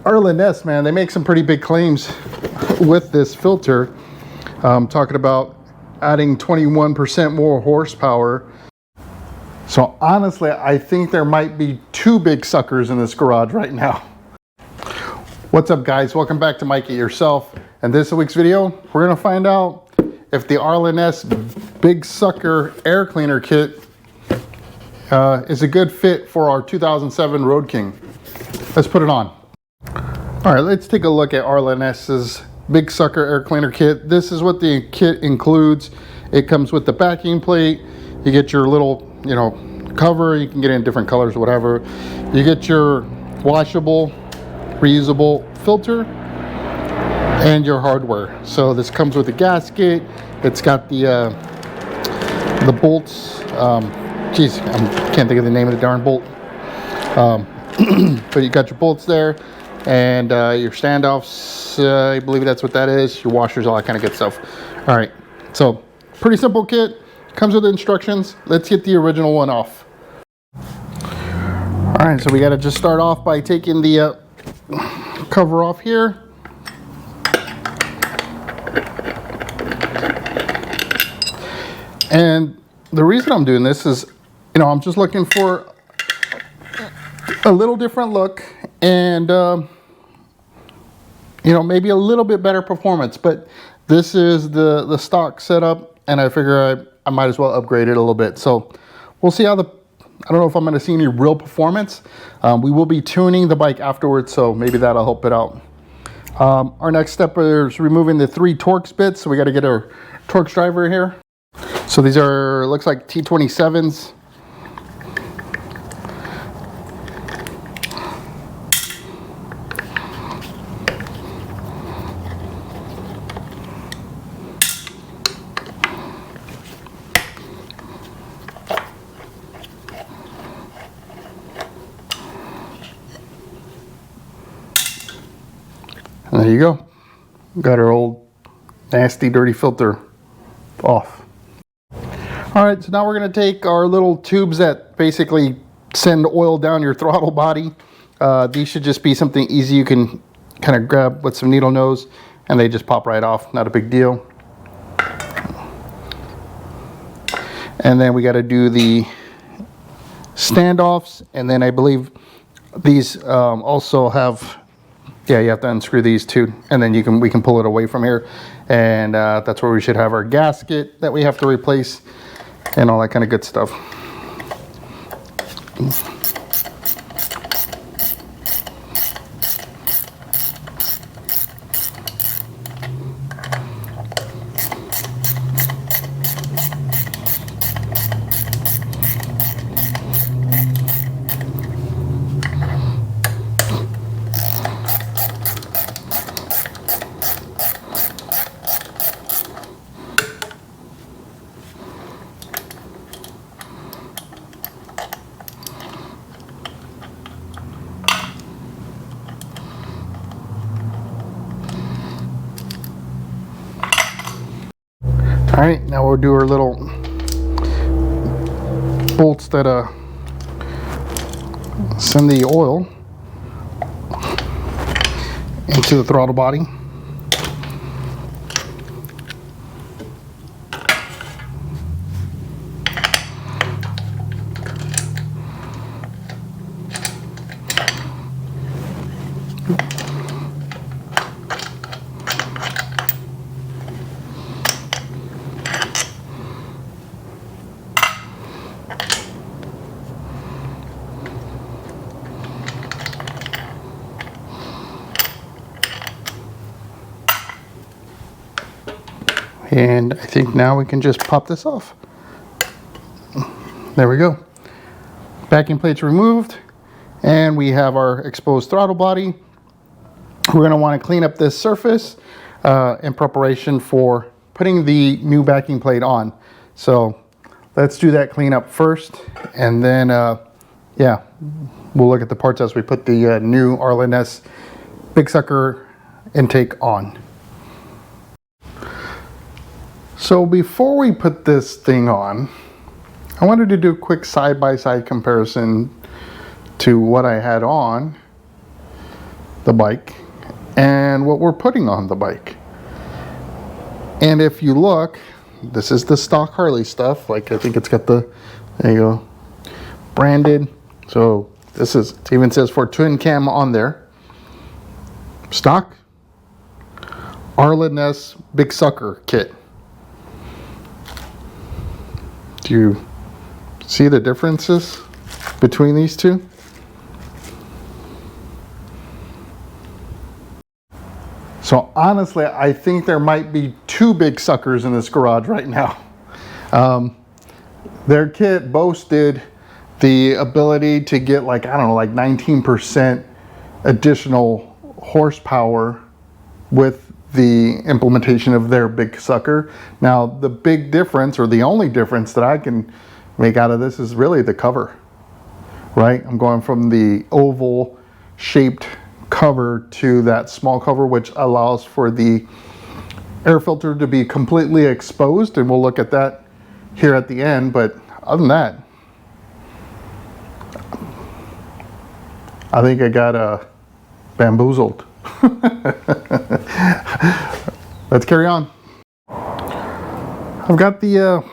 Arlen Ness, man, they make some pretty big claims with this filter. Talking about adding 21% more horsepower. So honestly, I think there might be two big suckers in this garage right now. What's up, guys? Welcome back to Mike It Yourself. And this week's video, we're gonna find out if the Arlen Ness Big Sucker Air Cleaner Kit is a good fit for our 2007 Road King. Let's put it on. All right, let's take a look at Arlen Ness's Big Sucker Air Cleaner Kit. This is what the kit includes. It comes with the backing plate. You get your little, cover. You can get it in different colors, whatever. You get your washable, reusable filter and your hardware. So this comes with a gasket. It's got the bolts. Geez, I can't think of the name of the darn bolt. But you got your bolts there, and your standoffs. I believe that's what that is. Your washers, all that kind of good stuff. All right, so pretty simple kit. Comes with instructions. Let's get the original one off. All right, so we got to just start off by taking the cover off here. And the reason I'm doing this is, I'm just looking for a little different look and, maybe a little bit better performance. But this is the stock setup, and I figure I might as well upgrade it a little bit. So we'll see how I don't know if I'm going to see any real performance. We will be tuning the bike afterwards, so maybe that'll help it out. Our next step is removing the 3 Torx bits. So we got to get our Torx driver here. So these are, looks like T27s. And there you go. Got our old nasty dirty filter off. All right, so now we're going to take our little tubes that basically send oil down your throttle body. These should just be something easy you can kind of grab with some needle nose, and they just pop right off. Not a big deal. And then we got to do the standoffs, and then I believe these also have, yeah, you have to unscrew these too, and then we can pull it away from here, and that's where we should have our gasket that we have to replace and all that kind of good stuff. All right, now we'll do our little bolts that send the oil into the throttle body. And I think now we can just pop this off. There we go. Backing plate's removed, and we have our exposed throttle body. We're going to want to clean up this surface in preparation for putting the new backing plate on. So let's do that cleanup first, and then yeah, we'll look at the parts as we put the new Arlen Ness Big Sucker intake on. So before we put this thing on, I wanted to do a quick side-by-side comparison to what I had on the bike and what we're putting on the bike. And if you look, this is the stock Harley stuff. Like, I think it's got the, there you go, branded. So this is, it even says for twin cam on there. Stock Arlen Ness Big Sucker kit. Do you see the differences between these two? So honestly, I think there might be two big suckers in this garage right now. Their kit boasted the ability to get like, I don't know, like 19% additional horsepower with the implementation of their big sucker. Now, the big difference, or the only difference that I can make out of this, is really the cover, right? I'm going from the oval shaped cover to that small cover, which allows for the air filter to be completely exposed, and we'll look at that here at the end. But other than that, I think I got bamboozled. Let's carry on. I've got the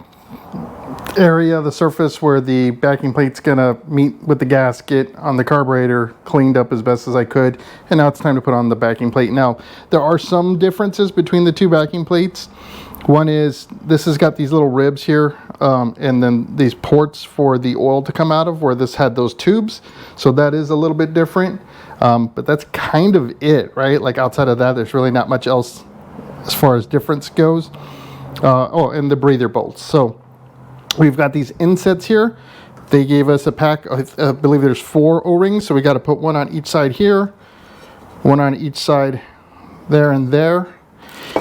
area, the surface where the backing plate's gonna meet with the gasket on the carburetor cleaned up as best as I could, and now it's time to put on the backing plate. Now, there are some differences between the two backing plates. One is, this has got these little ribs here, and then these ports for the oil to come out of, where this had those tubes. So that is a little bit different, but that's kind of it, right? Like, outside of that, there's really not much else as far as difference goes. Oh, and the breather bolts. So we've got these insets here. They gave us a pack, I believe there's 4 O-rings, so we got to put one on each side here, one on each side there and there.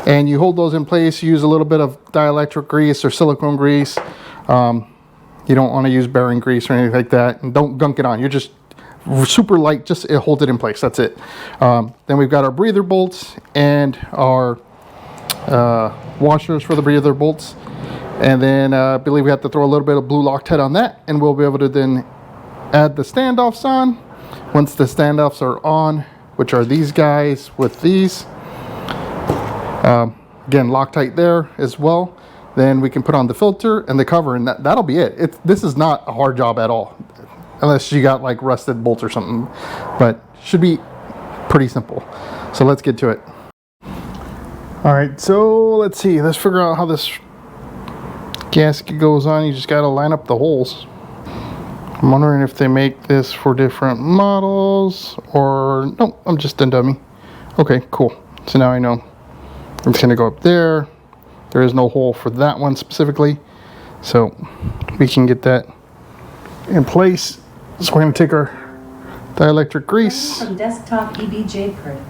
And you hold those in place. You use a little bit of dielectric grease or silicone grease. You don't want to use bearing grease or anything like that, and don't gunk it on. You're just super light, just hold it in place. That's it. Then we've got our breather bolts and our washers for the breather bolts. And then I believe we have to throw a little bit of blue Loctite on that, and we'll be able to then add the standoffs on. Once the standoffs are on, which are these guys with these, again, Loctite there as well, then we can put on the filter and the cover, and that'll be it. This is not a hard job at all, unless you got like rusted bolts or something, but should be pretty simple. So let's get to it. All right, so let's see. Let's figure out how this gasket goes on. You just got to line up the holes. I'm wondering if they make this for different models, or no, I'm just a dummy. Okay, cool. So now I know. I'm just going to go up there. There is no hole for that one specifically, so we can get that in place. So we're going to take our dielectric grease. From desktop EBJ print.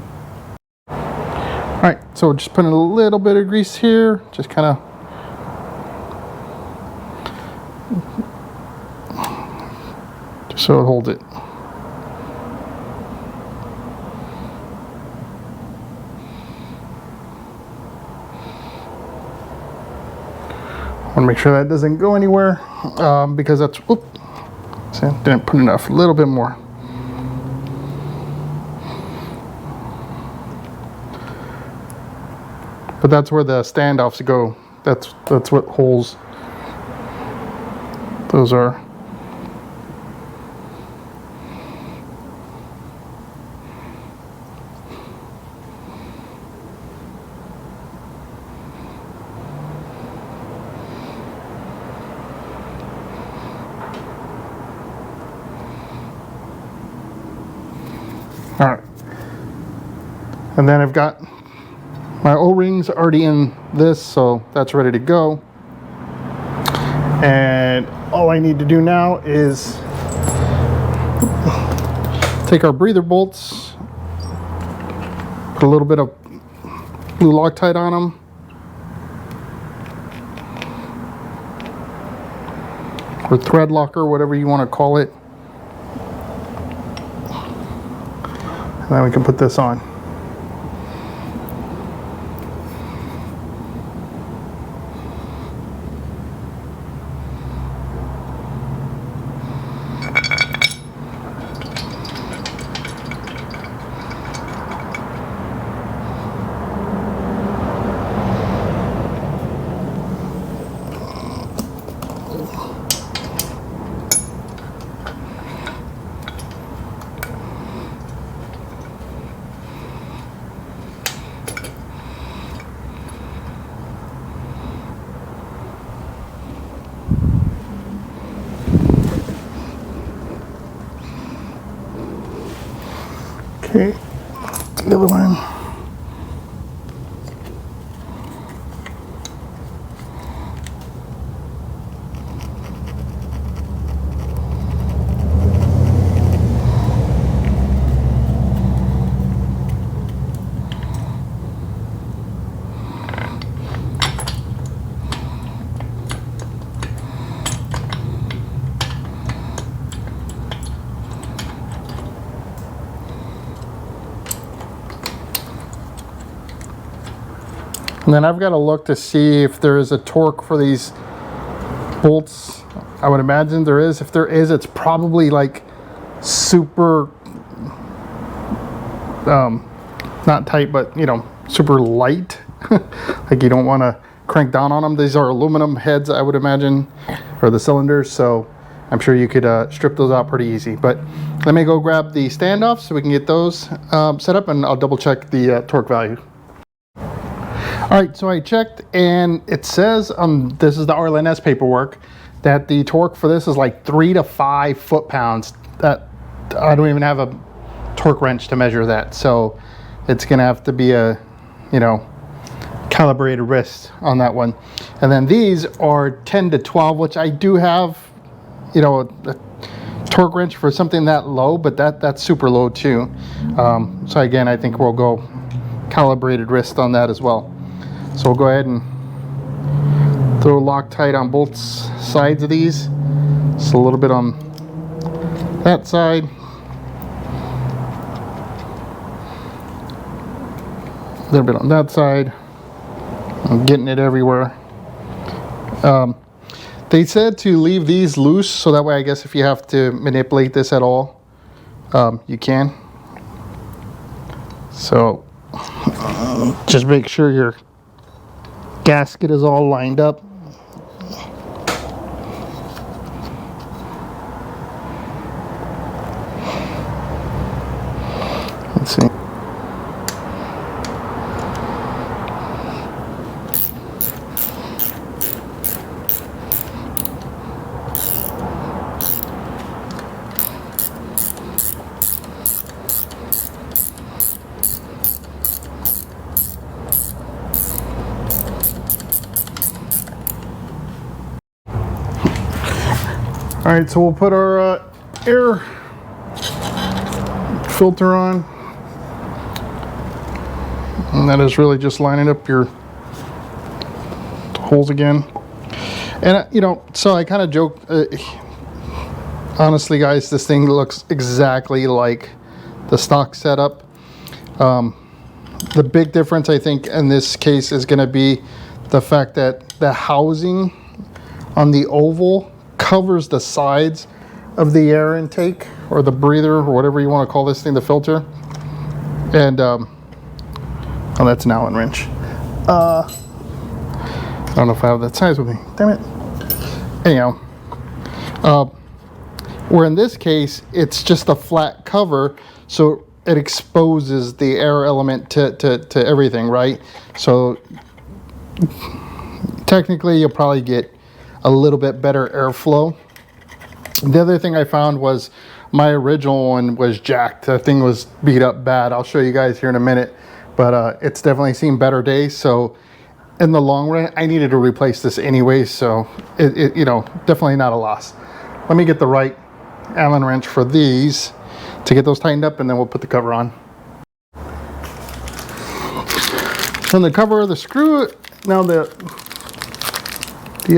All right, so just putting a little bit of grease here, just kind of just so it holds it. I want to make sure that doesn't go anywhere, because that's, whoop, see, didn't put enough, a little bit more. But that's where the standoffs go. That's what holes those are. All right, and then I've got my O-rings already in this, so that's ready to go. And all I need to do now is take our breather bolts, put a little bit of blue Loctite on them, or thread locker, whatever you want to call it. And then we can put this on. Okay, the other one. And then I've got to look to see if there is a torque for these bolts. I would imagine there is. If there is, it's probably like super, not tight, but you know, super light. Like you don't want to crank down on them. These are aluminum heads, I would imagine, or the cylinders. So I'm sure you could strip those out pretty easy. But let me go grab the standoffs so we can get those set up, and I'll double check the torque value. All right, so I checked, and it says this is the Arlen Ness paperwork, that the torque for this is like 3 to 5 foot-pounds. That I don't even have a torque wrench to measure that, so it's gonna have to be a, you know, calibrated wrist on that one. And then these are 10 to 12, which I do have, you know, a torque wrench for something that low, but that's super low too. So again, I think we'll go calibrated wrist on that as well. So we'll go ahead and throw Loctite on both sides of these. Just a little bit on that side. A little bit on that side. I'm getting it everywhere. They said to leave these loose, so that way I guess if you have to manipulate this at all, you can. So just make sure your gasket is all lined up. Let's see. All right, so we'll put our air filter on, and that is really just lining up your holes again. And you know, so I kind of joke, honestly guys, this thing looks exactly like the stock setup. The big difference I think in this case is going to be the fact that the housing on the oval covers the sides of the air intake, or the breather, or whatever you want to call this thing, the filter. And oh, that's an Allen wrench. I don't know if I have that size with me, damn it. Anyhow, where in this case it's just a flat cover, so it exposes the air element to everything, right? So technically you'll probably get a little bit better airflow. The other thing I found was my original one was jacked. That thing was beat up bad. I'll show you guys here in a minute, but it's definitely seen better days. So in the long run, I needed to replace this anyway, so it you know, definitely not a loss. Let me get the right Allen wrench for these to get those tightened up, and then we'll put the cover on. From the cover, the screw, now the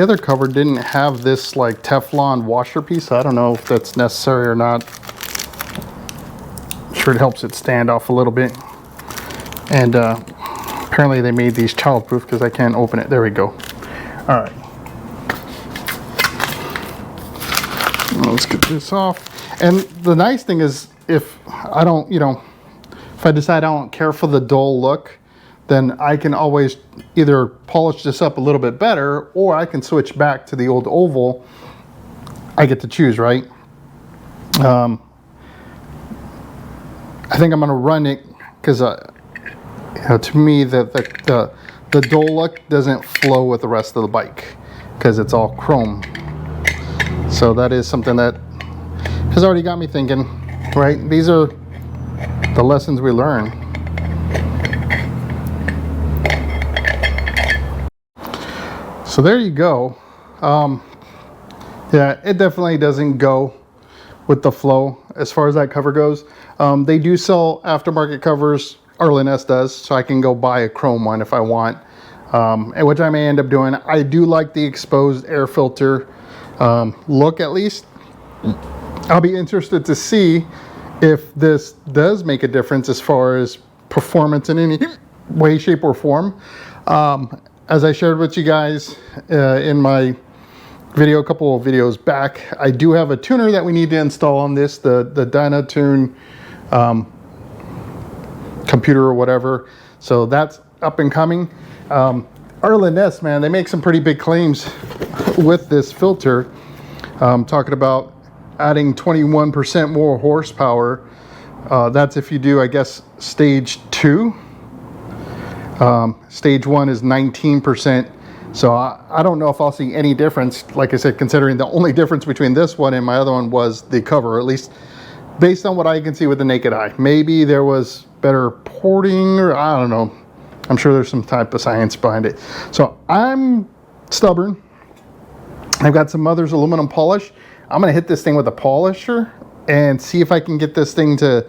other cover didn't have this like Teflon washer piece. I don't know if that's necessary or not. I'm sure it helps it stand off a little bit. And apparently they made these childproof because I can't open it. There we go. All right. Let's get this off. And the nice thing is, if I don't, you know, if I decide I don't care for the dull look, then I can always either polish this up a little bit better, or I can switch back to the old oval. I get to choose, right? I think I'm gonna run it because you know, to me the dull look doesn't flow with the rest of the bike because it's all chrome. So that is something that has already got me thinking, right? These are the lessons we learn. So there you go. Yeah, it definitely doesn't go with the flow as far as that cover goes. They do sell aftermarket covers. Arlen Ness does, so I can go buy a chrome one if I want, and which I may end up doing. I do like the exposed air filter look, at least. I'll be interested to see if this does make a difference as far as performance in any way, shape, or form. As I shared with you guys in my video, a couple of videos back, I do have a tuner that we need to install on this, the Dynatune computer or whatever. So that's up and coming. Arlen Ness, man, they make some pretty big claims with this filter, talking about adding 21% more horsepower. That's if you do, I guess, stage 2. Stage 1 is 19%. So I don't know if I'll see any difference, like I said, considering the only difference between this one and my other one was the cover, at least based on what I can see with the naked eye. Maybe there was better porting, or I don't know. I'm sure there's some type of science behind it. So I'm stubborn. I've got some Mother's aluminum polish. I'm gonna hit this thing with a polisher and see if I can get this thing to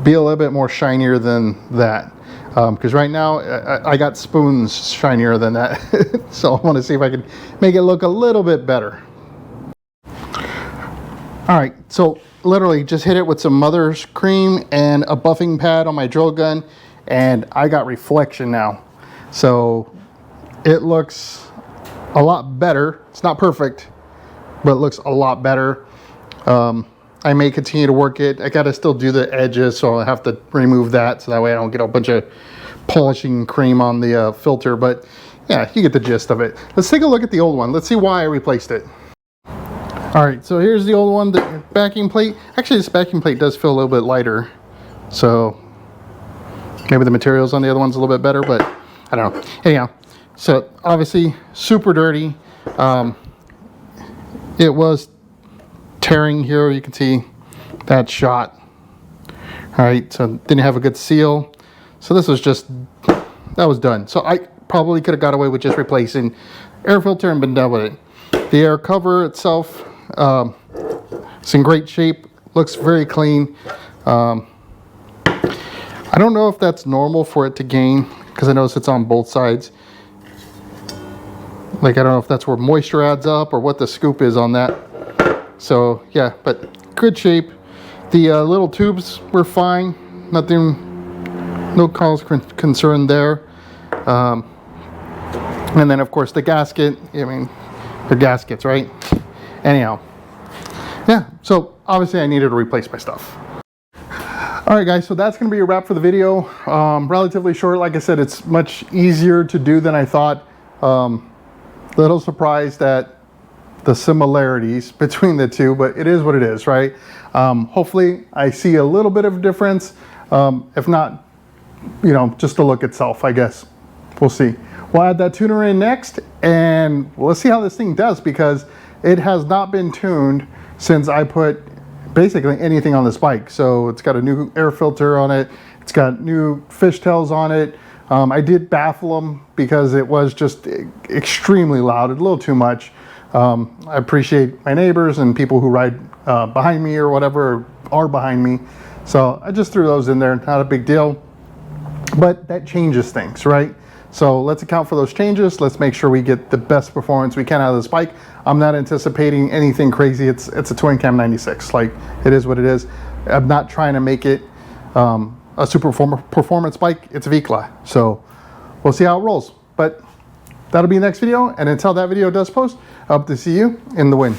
be a little bit more shinier than that. Because right now I got spoons shinier than that. So I want to see if I can make it look a little bit better. All right, so literally just hit it with some Mother's cream and a buffing pad on my drill gun, and I got reflection now. So it looks a lot better. It's not perfect, but it looks a lot better. I may continue to work it. I gotta still do the edges, so I'll have to remove that so that way I don't get a bunch of polishing cream on the filter, but yeah, you get the gist of it. Let's take a look at the old one. Let's see why I replaced it. All right, so here's the old one, the backing plate. Actually, this backing plate does feel a little bit lighter, so maybe the materials on the other one's a little bit better, but I don't know. Anyhow, so obviously super dirty. It was tearing here, you can see that shot. All right, so didn't have a good seal, so this was just, that was done. So I probably could have got away with just replacing air filter and been done with it. The air cover itself, it's in great shape, looks very clean. I don't know if that's normal for it to gain, because I notice it's on both sides. Like, I don't know if that's where moisture adds up or what the scoop is on that. So yeah, but good shape. The little tubes were fine. Nothing, no cause concern there. And then of course the gasket. I mean, they're gaskets, right? Anyhow, yeah. So obviously I needed to replace my stuff. All right, guys. So that's going to be a wrap for the video. Relatively short. Like I said, it's much easier to do than I thought. Little surprised at the similarities between the two, but it is what it is, right? Hopefully I see a little bit of a difference. If not, you know, just the look itself, I guess. We'll see. We'll add that tuner in next, and let's see how this thing does, because it has not been tuned since I put basically anything on this bike. So it's got a new air filter on it. It's got new fishtails on it. I did baffle them because it was just extremely loud, a little too much. I appreciate my neighbors and people who ride behind me or whatever, or are behind me. So I just threw those in there, not a big deal. But that changes things, right? So let's account for those changes. Let's make sure we get the best performance we can out of this bike. I'm not anticipating anything crazy. It's a twin cam 96. Like, it is what it is. I'm not trying to make it a super performance bike. It's a Vikla. So we'll see how it rolls. But that'll be the next video. And until that video does post, I hope to see you in the wind.